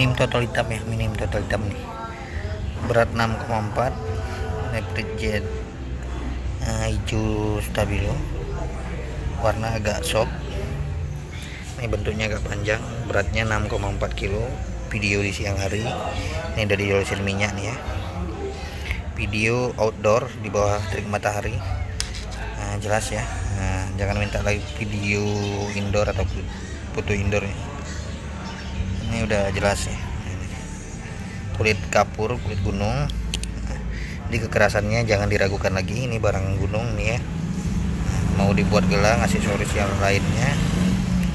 minim total hitam ya, minim total hitam nih. Berat 6,4, Hybrid Jet hijau stabilo, warna agak soft. Ini bentuknya agak panjang, beratnya 6,4 kilo. Video di siang hari, ini dari dosen minyak nih ya. Video outdoor di bawah terik matahari, jelas ya. Jangan minta lagi video indoor atau foto indoor ya. Ini udah jelas ya. Kulit kapur, kulit gunung. Di kekerasannya jangan diragukan lagi, ini barang gunung nih ya. Mau dibuat gelang, aksesoris yang lainnya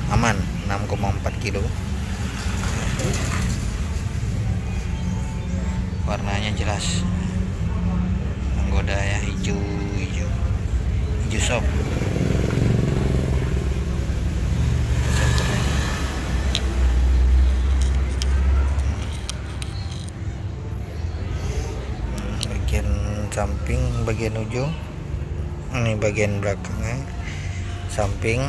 aman. 6,4 kilo. Warnanya jelas, menggoda ya, hijau soft. Bagian samping, bagian ujung, ini bagian belakangnya, samping